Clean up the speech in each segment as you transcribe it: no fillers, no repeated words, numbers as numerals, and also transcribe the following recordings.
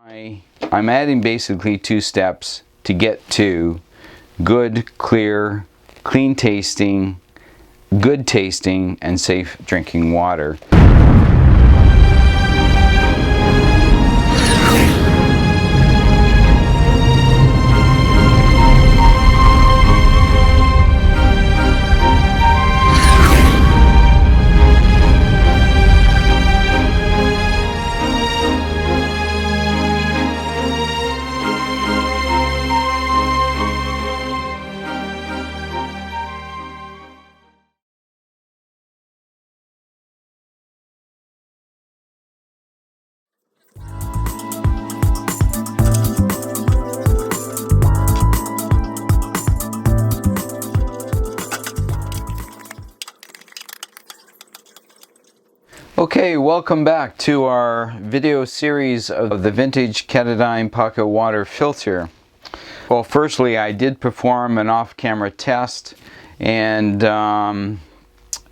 I'm adding basically 2 steps to get to good, clear, clean tasting, good tasting, and safe drinking water. Okay, welcome back to our video series of the vintage Katadyn Pocket Water Filter. Well, firstly, I did perform an off-camera test, and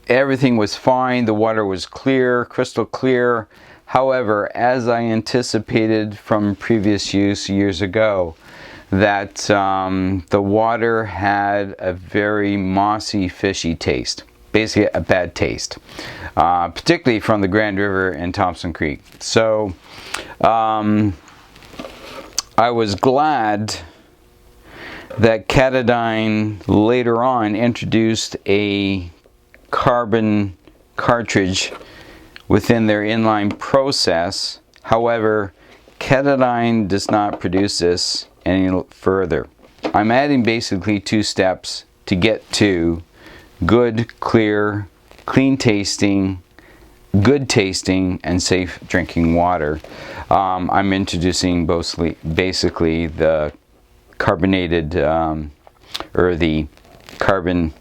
everything was fine. The water was clear, crystal clear. However, as I anticipated from previous use years ago, that the water had a very mossy, fishy taste. Basically a bad taste, particularly from the Grand River and Thompson Creek. So I was glad that Katadyn later on introduced a carbon cartridge within their inline process. However, Katadyn does not produce this any further. I'm adding basically 2 steps to get to good, clear, clean tasting, good tasting, and safe drinking water. I'm introducing basically the carbonated or the carbon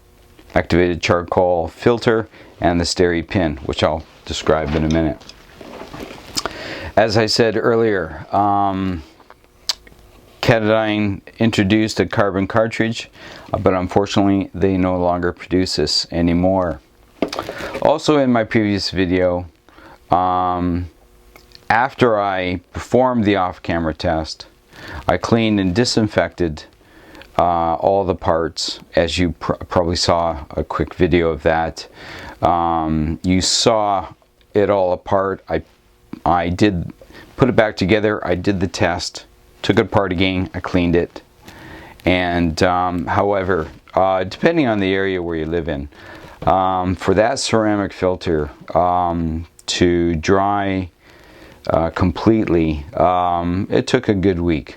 activated charcoal filter and the Steripen, which I'll describe in a minute. As I said earlier, Katadyn introduced a carbon cartridge, but unfortunately they no longer produce this anymore. Also, in my previous video, after I performed the off-camera test, I cleaned and disinfected all the parts, as you probably saw a quick video of that. You saw it all apart. I did put it back together. I did the test. Took it apart again, I cleaned it, and however, depending on the area where you live in, for that ceramic filter to dry completely, it took a good week.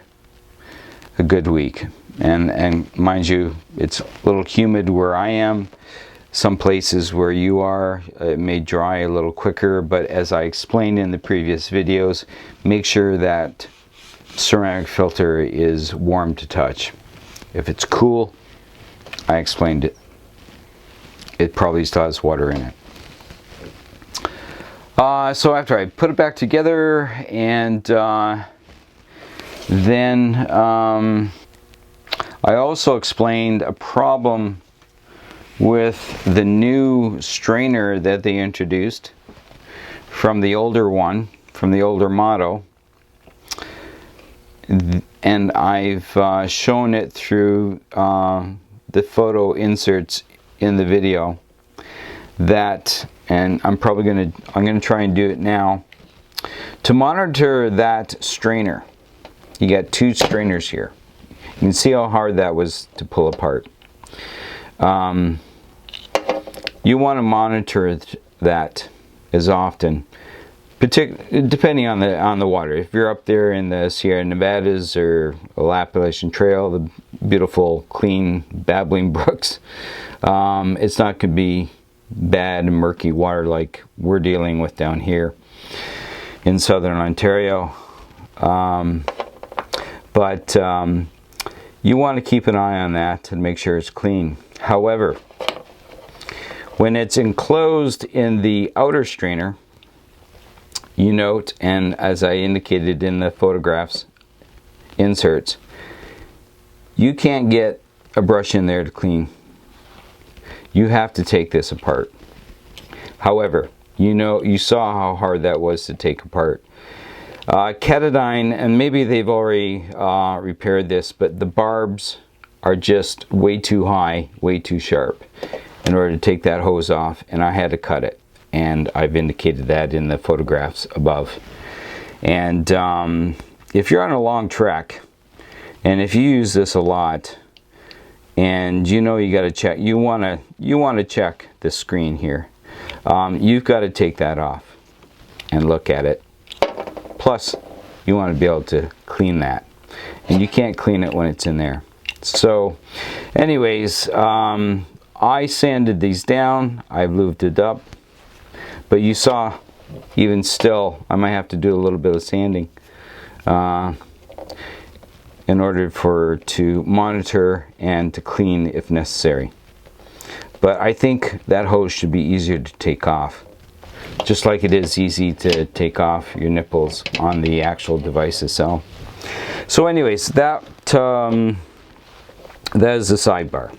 And mind you, it's a little humid where I am. Some places where you are, it may dry a little quicker, but as I explained in the previous videos, make sure that ceramic filter is warm to touch. If it's cool, I explained it, it probably still has water in it. So after I put it back together, and then I also explained a problem with the new strainer that they introduced from the older one, from the older model. And I've shown it through the photo inserts in the video that, and I'm gonna try and do it now. To monitor that strainer, you got 2 strainers here. You can see how hard that was to pull apart. You want to monitor that as often, depending on the water. If you're up there in the Sierra Nevadas or Appalachian Trail, the beautiful, clean, babbling brooks, it's not going to be bad and murky water like we're dealing with down here in southern Ontario. But you want to keep an eye on that and make sure it's clean. However, when it's enclosed in the outer strainer, you note, and as I indicated in the photographs inserts, you can't get a brush in there to clean. You have to take this apart. However, you saw how hard that was to take apart. Katadyn, and maybe they've already repaired this, but the barbs are just way too high, way too sharp in order to take that hose off, and I had to cut it, and I've indicated that in the photographs above. And if you're on a long trek, and if you use this a lot, and you know you got to check, you want to check the screen here, you've got to take that off and look at it. Plus, you want to be able to clean that, and you can't clean it when it's in there. So, anyways, I sanded these down. I've lubed it up, but you saw, even still, I might have to do a little bit of sanding in order to monitor and to clean if necessary. But I think that hose should be easier to take off, just like it is easy to take off your nipples on the actual device itself. So anyways, that is the sidebar.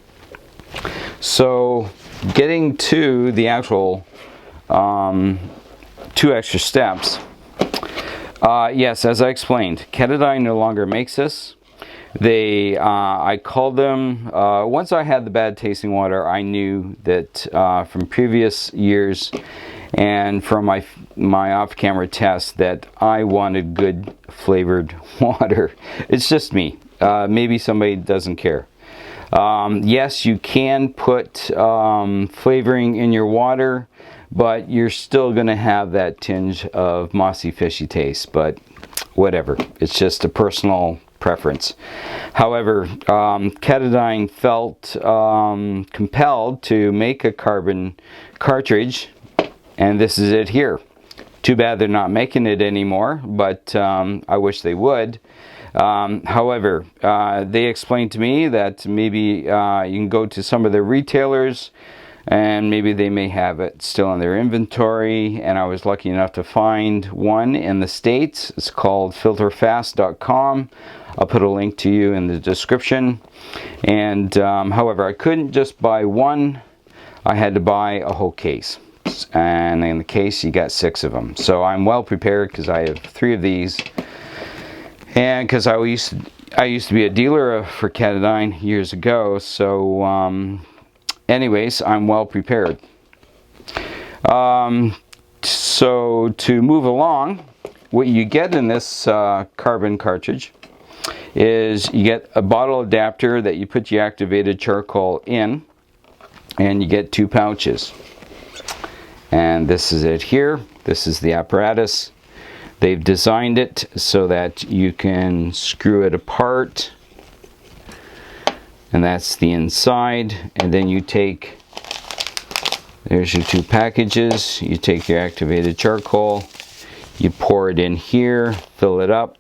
So getting to the actual 2 extra steps. Yes, as I explained, Katadyn no longer makes this. I called them, once I had the bad tasting water, I knew that from previous years and from my off-camera tests that I wanted good flavored water. It's just me. Maybe somebody doesn't care. Yes, you can put flavoring in your water, but you're still going to have that tinge of mossy, fishy taste. But whatever. It's just a personal preference. However, Katadyn felt compelled to make a carbon cartridge, and this is it here. Too bad they're not making it anymore, but I wish they would. However, they explained to me that maybe you can go to some of the retailers and maybe they may have it still in their inventory, and I was lucky enough to find one in the States. It's called filterfast.com. I'll put a link to you in the description. And however, I couldn't just buy one. I had to buy a whole case, and in the case you got 6 of them. So I'm well prepared because I have 3 of these, and because I used to be a dealer for Katadyn years ago. So anyways, I'm well prepared. So to move along, what you get in this carbon cartridge is you get a bottle adapter that you put your activated charcoal in, and you get 2 pouches. And this is it here. This is the apparatus. They've designed it so that you can screw it apart, and that's the inside. And then you take, there's your 2 packages. You take your activated charcoal, you pour it in here, fill it up,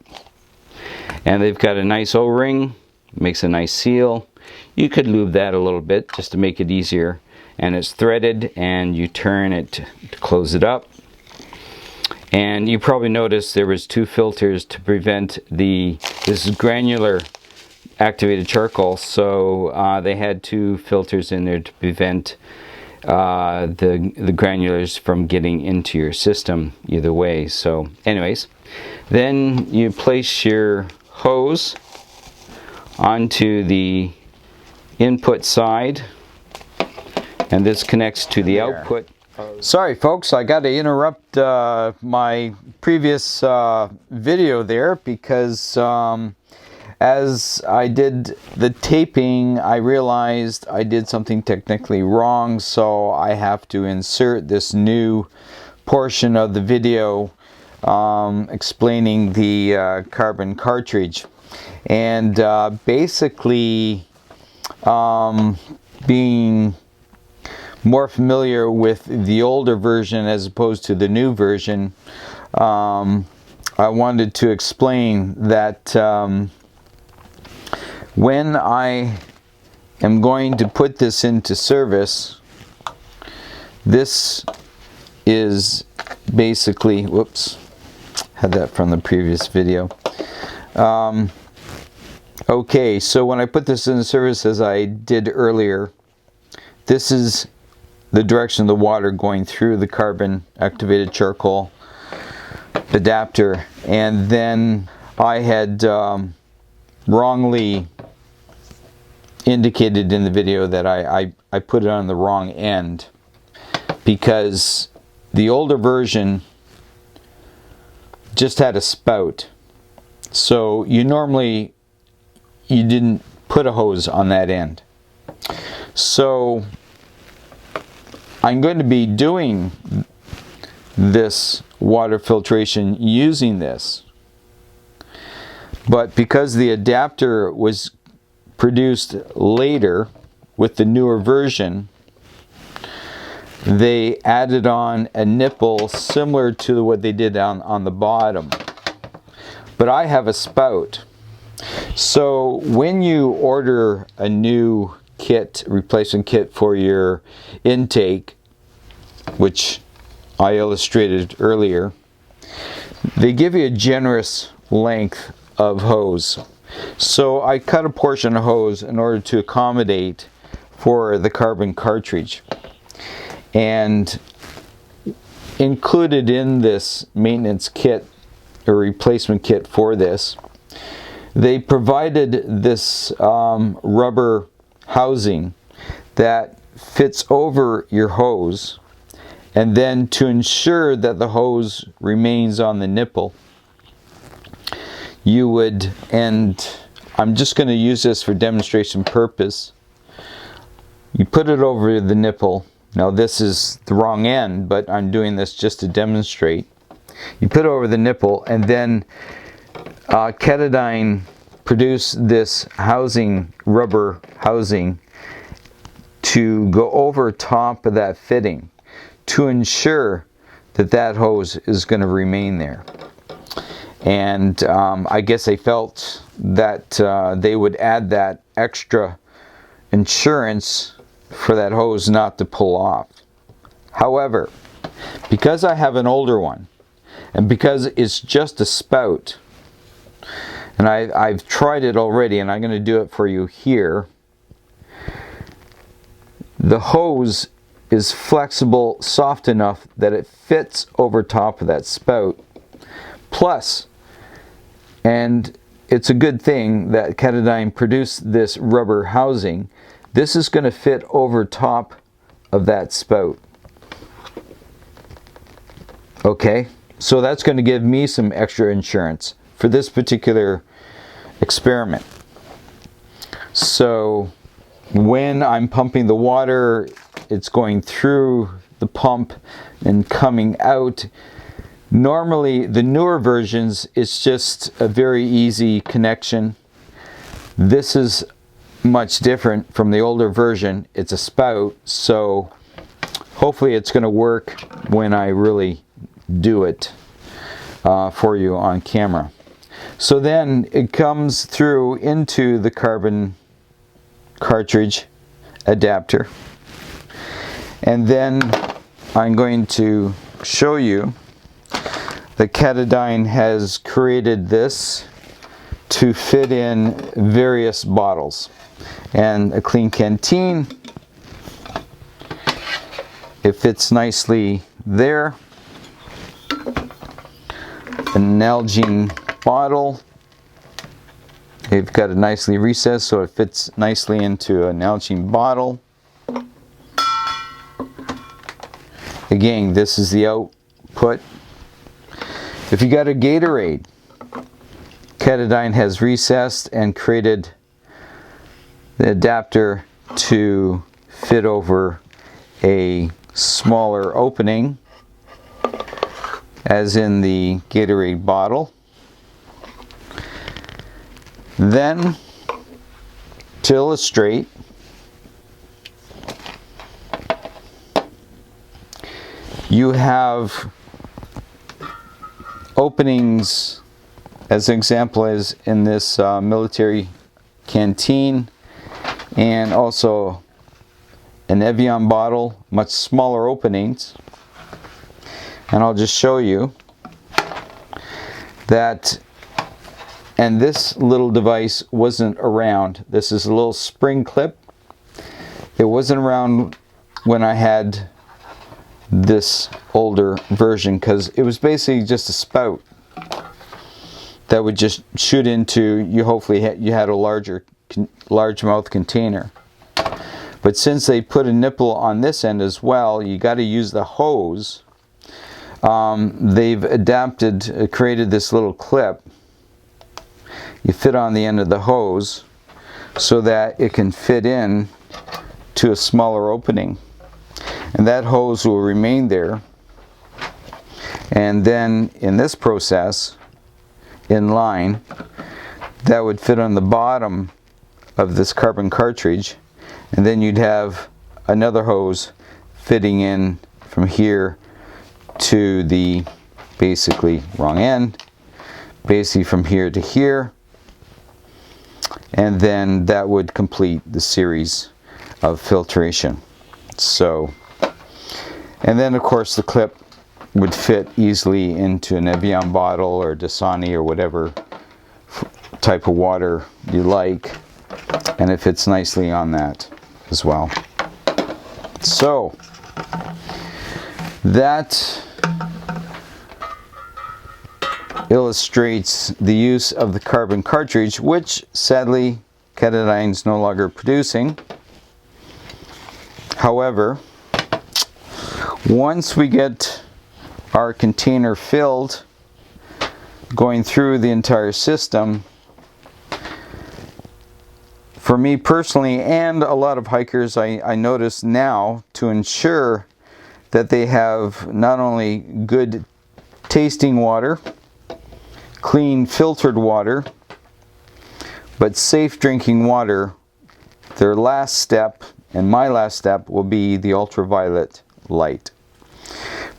and they've got a nice O-ring, makes a nice seal. You could lube that a little bit just to make it easier, and it's threaded, and you turn it to close it up. And you probably noticed there was 2 filters to prevent this is granular activated charcoal, so they had 2 filters in there to prevent the granulars from getting into your system either way. So anyways, then you place your hose onto the input side, and this connects to the output. Sorry folks, I got to interrupt my previous video there because as I did the taping, I realized I did something technically wrong, so I have to insert this new portion of the video explaining the carbon cartridge. And basically, being more familiar with the older version as opposed to the new version, I wanted to explain that when I am going to put this into service, this is basically, whoops, had that from the previous video. Okay, so when I put this into service as I did earlier, this is the direction of the water going through the carbon activated charcoal adapter, and then I had wrongly indicated in the video that I put it on the wrong end, because the older version just had a spout. So you didn't put a hose on that end. So I'm going to be doing this water filtration using this, but because the adapter was produced later with the newer version, they added on a nipple similar to what they did on the bottom. But I have a spout. So when you order a new kit, replacement kit for your intake, which I illustrated earlier, they give you a generous length of hose. So I cut a portion of hose in order to accommodate for the carbon cartridge. And included in this maintenance kit or replacement kit for this, they provided this rubber housing that fits over your hose, and then to ensure that the hose remains on the nipple, you would, and I'm just going to use this for demonstration purpose, you put it over the nipple. Now this is the wrong end, but I'm doing this just to demonstrate. You put it over the nipple, and then Katadyn produced this housing, rubber housing, to go over top of that fitting to ensure that that hose is going to remain there. And I guess they felt that they would add that extra insurance for that hose not to pull off. However, because I have an older one, and because it's just a spout, and I've tried it already, and I'm going to do it for you here, the hose is flexible, soft enough that it fits over top of that spout. Plus, and it's a good thing that Katadyn produced this rubber housing, this is going to fit over top of that spout. Okay, so that's going to give me some extra insurance for this particular experiment. So when I'm pumping the water, it's going through the pump and coming out. Normally, the newer versions, it's just a very easy connection. This is much different from the older version. It's a spout, so hopefully it's going to work when I really do it for you on camera. So then it comes through into the carbon cartridge adapter, and then I'm going to show you that Katadyn has created this to fit in various bottles, and a clean canteen. It fits nicely there. An Nalgene bottle. They've got it nicely recessed so it fits nicely into a Nalgene bottle. Again, this is the output. If you got a Gatorade, Katadyn has recessed and created the adapter to fit over a smaller opening, as in the Gatorade bottle. Then, to illustrate, you have openings, as an example, as in this military canteen, and also an Evian bottle, much smaller openings. And I'll just show you that, and this little device wasn't around. This is a little spring clip. It wasn't around when I had this older version, because it was basically just a spout that would just shoot into, you hopefully you had a large mouth container. But since they put a nipple on this end as well, you got to use the hose. They've created this little clip you fit on the end of the hose so that it can fit in to a smaller opening, and that hose will remain there. And then in this process, in line, that would fit on the bottom of this carbon cartridge, and then you'd have another hose fitting in from here to the basically wrong end, basically from here to here, and then that would complete the series of filtration. So, and then of course the clip would fit easily into an Evian bottle or Dasani or whatever type of water you like, and it fits nicely on that as well. So that illustrates the use of the carbon cartridge, which sadly Katadyn's no longer producing. However, once we get our container filled, going through the entire system, for me personally and a lot of hikers, I notice now, to ensure that they have not only good tasting water, clean filtered water, but safe drinking water, their last step, and my last step, will be the ultraviolet light,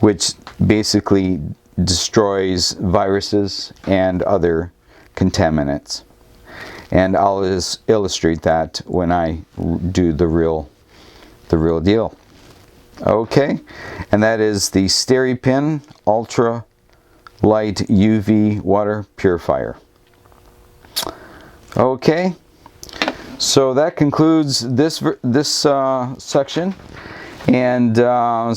which basically destroys viruses and other contaminants. And I'll illustrate that when I do the real deal. Okay, and that is the Steripen Ultra Light UV Water Purifier. Okay, so that concludes this section, and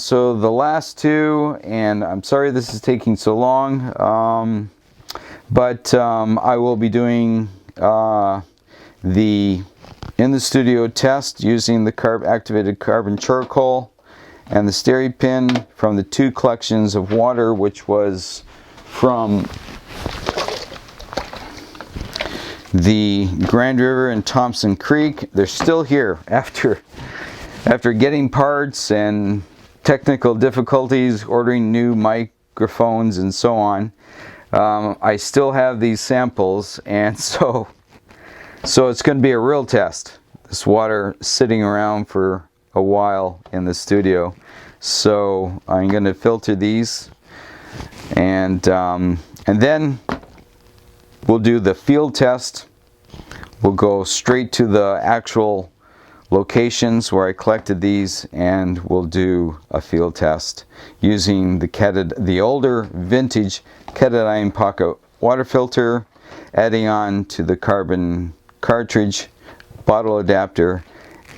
so the last two, and I'm sorry this is taking so long, but I will be doing the in the studio test using the activated carbon charcoal and the Steripen from the two collections of water, which was from the Grand River and Thompson Creek. They're still here after getting parts and technical difficulties, ordering new microphones and so on. I still have these samples, and so it's going to be a real test. This water sitting around for a while in the studio. So I'm going to filter these, and then we'll do the field test. We'll go straight to the actual locations where I collected these, and we'll do a field test using the older vintage Katadyn Pocket Water Filter, adding on to the carbon cartridge, bottle adapter,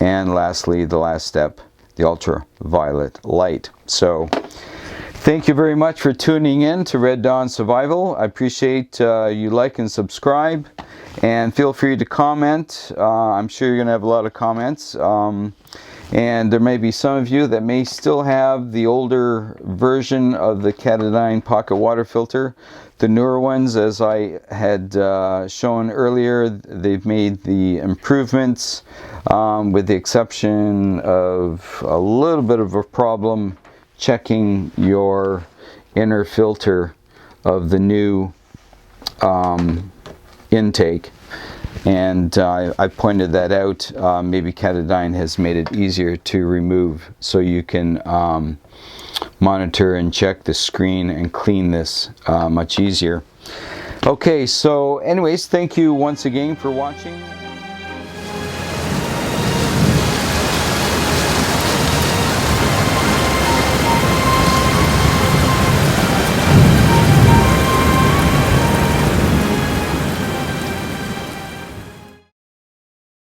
and lastly, the last step, the ultraviolet light. So thank you very much for tuning in to Red Dawn Survival. I appreciate you like and subscribe, and feel free to comment. I'm sure you're going to have a lot of comments, and there may be some of you that may still have the older version of the Katadyn Pocket Water Filter. The newer ones, as I had shown earlier, they've made the improvements, with the exception of a little bit of a problem checking your inner filter of the new intake, and I pointed that out. Maybe Katadyn has made it easier to remove, so you can monitor and check the screen and clean this much easier. Okay, so anyways, thank you once again for watching.